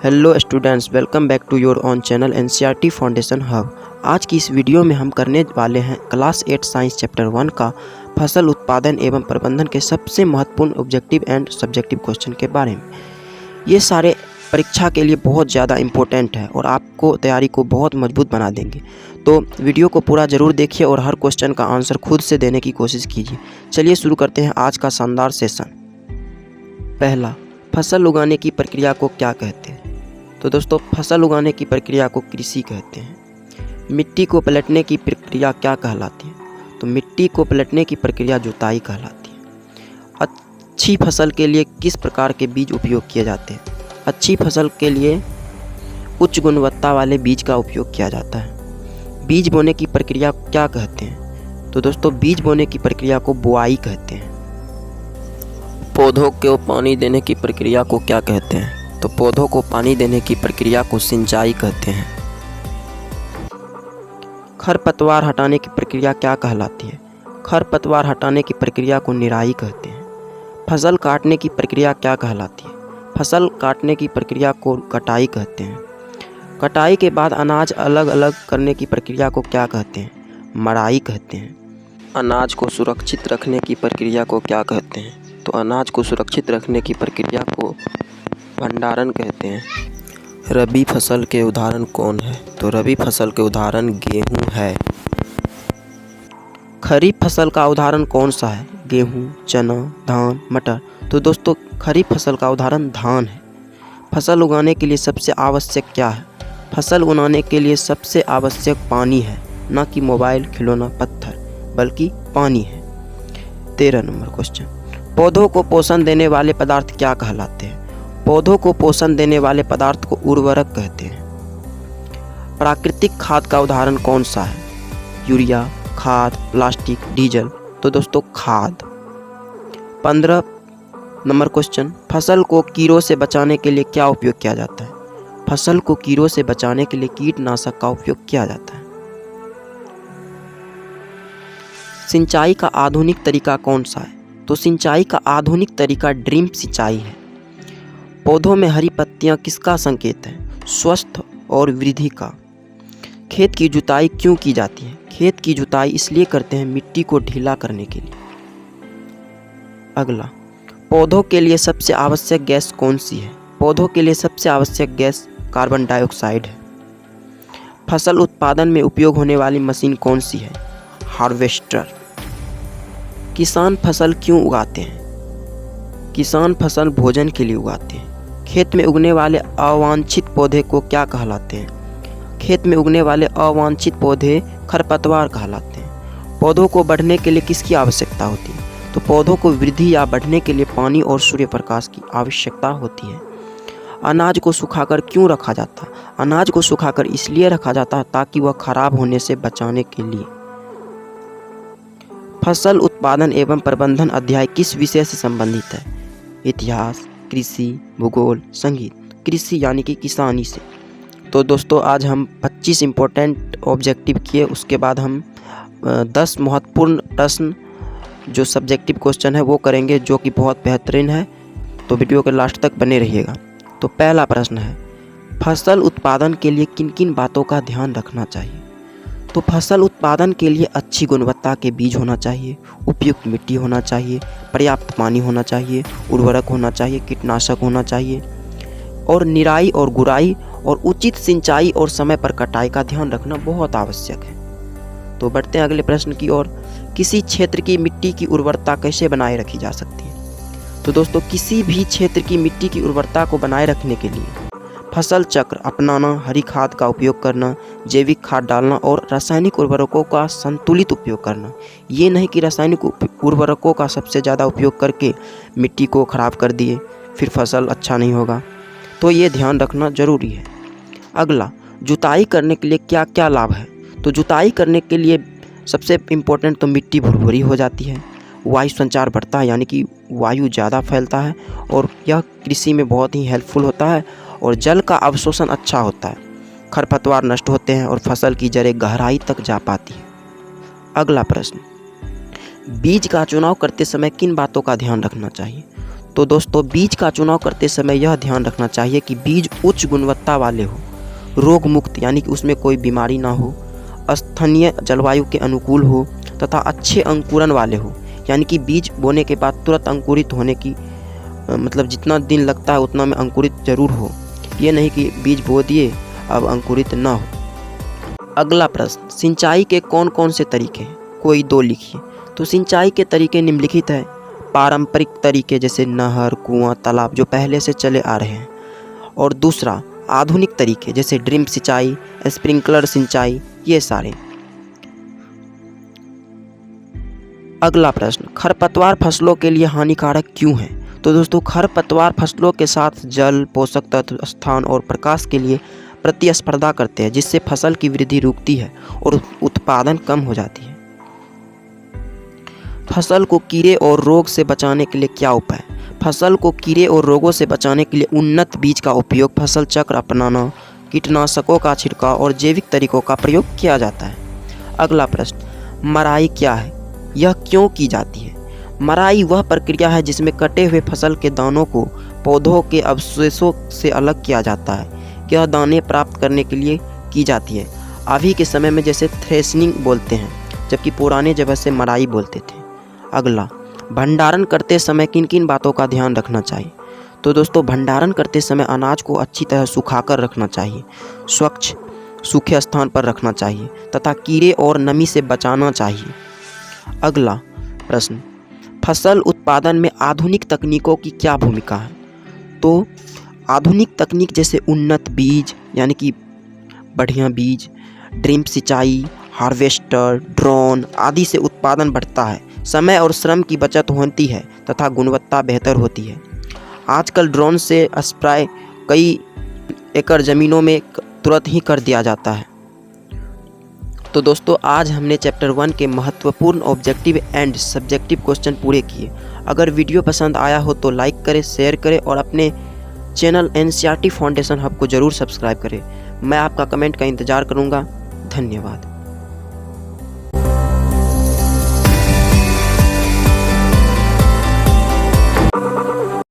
Hello students, welcome back to your on channel NCERT foundation hub. आज की इस video में हम करने वाले हैं क्लास 8 साइंस चैप्टर 1 का फसल उत्पादन एवं प्रबंधन के सबसे महत्वपूर्ण ऑब्जेक्टिव एंड सब्जेक्टिव क्वेश्चन के बारे में। ये सारे परीक्षा के लिए बहुत ज़्यादा इम्पोर्टेंट है और आपको तैयारी को बहुत मजबूत बना देंगे। तो वीडियो को पूरा ज़रूर देखिए और हर क्वेश्चन का आंसर खुद से देने की कोशिश कीजिए। चलिए शुरू करते हैं आज का शानदार सेशन। पहला, फसल उगाने की प्रक्रिया को क्या कहते हैं? तो दोस्तों, फसल उगाने की प्रक्रिया को कृषि कहते हैं। मिट्टी को पलटने की प्रक्रिया क्या कहलाती है? तो मिट्टी को पलटने की प्रक्रिया जुताई कहलाती है। अच्छी फसल के लिए किस प्रकार के बीज उपयोग किए जाते हैं? अच्छी फसल के लिए उच्च गुणवत्ता वाले बीज का उपयोग किया जाता है। बीज बोने की प्रक्रिया क्या कहते हैं? तो दोस्तों, बीज बोने की प्रक्रिया को बुआई कहते हैं। पौधों को पानी देने की प्रक्रिया को क्या कहते हैं? तो पौधों को पानी देने की प्रक्रिया को सिंचाई कहते हैं। खरपतवार हटाने की प्रक्रिया क्या कहलाती है? खरपतवार हटाने की प्रक्रिया को निराई कहते हैं। फसल काटने की प्रक्रिया क्या कहलाती है? फसल काटने की प्रक्रिया को कटाई कहते हैं। कटाई के बाद अनाज अलग अलग करने की प्रक्रिया को क्या कहते हैं? मड़ाई कहते हैं। अनाज को सुरक्षित रखने की प्रक्रिया को क्या कहते हैं? तो अनाज को सुरक्षित रखने की प्रक्रिया को भंडारण कहते हैं। रबी फसल के उदाहरण कौन है? तो रबी फसल के उदाहरण गेहूं है। खरीफ फसल का उदाहरण कौन सा है? गेहूं, चना, धान, मटर। तो दोस्तों, खरीफ फसल का उदाहरण धान है। फसल उगाने के लिए सबसे आवश्यक क्या है? फसल उगाने के लिए सबसे आवश्यक पानी है, ना कि मोबाइल, खिलौना, पत्थर, बल्कि पानी है। 13 नंबर क्वेश्चन, पौधों को पोषण देने वाले पदार्थ क्या कहलाते हैं? पौधों को पोषण देने वाले पदार्थ को उर्वरक कहते हैं। प्राकृतिक खाद का उदाहरण कौन सा है? यूरिया, खाद, प्लास्टिक, डीजल। तो दोस्तों, खाद। 15 नंबर क्वेश्चन, फसल को कीड़ों से बचाने के लिए क्या उपयोग किया जाता है? फसल को कीड़ों से बचाने के लिए कीटनाशक का उपयोग किया जाता है। सिंचाई का आधुनिक तरीका कौन सा है? तो सिंचाई का आधुनिक तरीका ड्रिप सिंचाई है। पौधों में हरी पत्तियां किसका संकेत है? स्वस्थ और वृद्धि का। खेत की जुताई क्यों की जाती है? खेत की जुताई इसलिए करते हैं मिट्टी को ढीला करने के लिए। अगला, पौधों के लिए सबसे आवश्यक गैस कौन सी है? पौधों के लिए सबसे आवश्यक गैस कार्बन डाइऑक्साइड है। फसल उत्पादन में उपयोग होने वाली मशीन कौन सी है? हार्वेस्टर। किसान फसल क्यों उगाते हैं? किसान फसल भोजन के लिए उगाते हैं। खेत में उगने वाले अवांछित पौधे को क्या कहलाते हैं? खेत में उगने वाले अवांछित पौधे खरपतवार कहलाते हैं। पौधों को बढ़ने के लिए किसकी आवश्यकता होती है? तो पौधों को वृद्धि या बढ़ने के लिए पानी और सूर्य प्रकाश की आवश्यकता होती है। अनाज को सुखाकर क्यों रखा जाता है? अनाज को सुखाकर इसलिए रखा जाता है ताकि वह खराब होने से बचाने के लिए। फसल उत्पादन एवं प्रबंधन अध्याय किस विषय से संबंधित है? इतिहास, कृषि, भूगोल, संगीत। कृषि यानी कि किसानी से। तो दोस्तों, आज हम 25 इम्पोर्टेंट ऑब्जेक्टिव किए, उसके बाद हम 10 महत्वपूर्ण प्रश्न जो सब्जेक्टिव क्वेश्चन है वो करेंगे, जो कि बहुत बेहतरीन है। तो वीडियो के लास्ट तक बने रहिएगा। तो पहला प्रश्न है, फसल उत्पादन के लिए किन किन बातों का ध्यान रखना चाहिए? तो फसल उत्पादन के लिए अच्छी गुणवत्ता के बीज होना चाहिए, उपयुक्त मिट्टी होना चाहिए, पर्याप्त पानी होना चाहिए, उर्वरक होना चाहिए, कीटनाशक होना चाहिए, और निराई और गुड़ाई और उचित सिंचाई और समय पर कटाई का ध्यान रखना बहुत आवश्यक है। तो बढ़ते हैं अगले प्रश्न की ओर। किसी क्षेत्र की मिट्टी की उर्वरता कैसे बनाए रखी जा सकती है? तो दोस्तों, किसी भी क्षेत्र की मिट्टी की उर्वरता को बनाए रखने के लिए फसल चक्र अपनाना, हरी खाद का उपयोग करना, जैविक खाद डालना और रासायनिक उर्वरकों का संतुलित उपयोग करना। ये नहीं कि रासायनिक उर्वरकों का सबसे ज़्यादा उपयोग करके मिट्टी को ख़राब कर दिए, फिर फसल अच्छा नहीं होगा। तो ये ध्यान रखना ज़रूरी है। अगला, जुताई करने के लिए क्या क्या लाभ है? तो जुताई करने के लिए सबसे इम्पोर्टेंट तो मिट्टी भुरभुरी हो जाती है, वायु संचार बढ़ता है, यानी कि वायु ज़्यादा फैलता है, और यह कृषि में बहुत ही हेल्पफुल होता है, और जल का अवशोषण अच्छा होता है। खरपतवार नष्ट होते हैं और फसल की जड़ें गहराई तक जा पाती हैं। अगला प्रश्न, बीज का चुनाव करते समय किन बातों का ध्यान रखना चाहिए? तो दोस्तों बीज का चुनाव करते समय यह ध्यान रखना चाहिए कि बीज उच्च गुणवत्ता वाले हो, रोग मुक्त यानी कि उसमें कोई बीमारी ना हो, स्थानीय जलवायु के अनुकूल हो तथा अच्छे अंकुरन वाले हो, यानी कि बीज बोने के बाद तुरंत अंकुरित होने की मतलब जितना दिन लगता है उतना में अंकुरित जरूर हो। ये नहीं कि बीज बो दिए अब अंकुरित ना हो। अगला प्रश्न, सिंचाई के कौन कौन से तरीके हैं? कोई 2 लिखिए। तो सिंचाई के तरीके निम्नलिखित है। पारंपरिक तरीके जैसे नहर, कुआं, तालाब जो पहले से चले आ रहे हैं, और दूसरा आधुनिक तरीके जैसे ड्रिप सिंचाई, स्प्रिंकलर सिंचाई, ये सारे। अगला प्रश्न, खरपतवार फसलों के लिए हानिकारक क्यों है? तो दोस्तों खरपतवार फसलों के साथ जल, पोषक तत्व, स्थान और प्रकाश के लिए प्रतिस्पर्धा करते हैं, जिससे फसल की वृद्धि रुकती है और उत्पादन कम हो जाती है। फसल को कीड़े और रोग से बचाने के लिए क्या उपाय? फसल को कीड़े और रोगों से बचाने के लिए उन्नत बीज का उपयोग, फसल चक्र अपनाना, कीटनाशकों का छिड़काव और जैविक तरीकों का प्रयोग किया जाता है। अगला प्रश्न, मराई क्या है? यह क्यों की जाती है? मराई वह प्रक्रिया है जिसमें कटे हुए फसल के दानों को पौधों के अवशेषों से अलग किया जाता है। यह दाने प्राप्त करने के लिए की जाती है। अभी के समय में जैसे थ्रेशनिंग बोलते हैं, जबकि पुराने जगह से मराई बोलते थे। अगला, भंडारण करते समय किन किन बातों का ध्यान रखना चाहिए? तो दोस्तों भंडारण करते समय अनाज को अच्छी तरह सुखाकर रखना चाहिए, स्वच्छ सूखे स्थान पर रखना चाहिए तथा कीड़े और नमी से बचाना चाहिए। अगला प्रश्न, फसल उत्पादन में आधुनिक तकनीकों की क्या भूमिका है? तो आधुनिक तकनीक जैसे उन्नत बीज यानी कि बढ़िया बीज, ड्रिप सिंचाई, हार्वेस्टर, ड्रोन आदि से उत्पादन बढ़ता है, समय और श्रम की बचत होती है तथा गुणवत्ता बेहतर होती है। आजकल ड्रोन से स्प्रे कई एकड़ ज़मीनों में तुरंत ही कर दिया जाता है। तो दोस्तों आज हमने चैप्टर 1 के महत्वपूर्ण ऑब्जेक्टिव एंड सब्जेक्टिव क्वेश्चन पूरे किए। अगर वीडियो पसंद आया हो तो लाइक करें, शेयर करें और अपने चैनल NCERT फाउंडेशन हब को ज़रूर सब्सक्राइब करें। मैं आपका कमेंट का इंतज़ार करूँगा। धन्यवाद।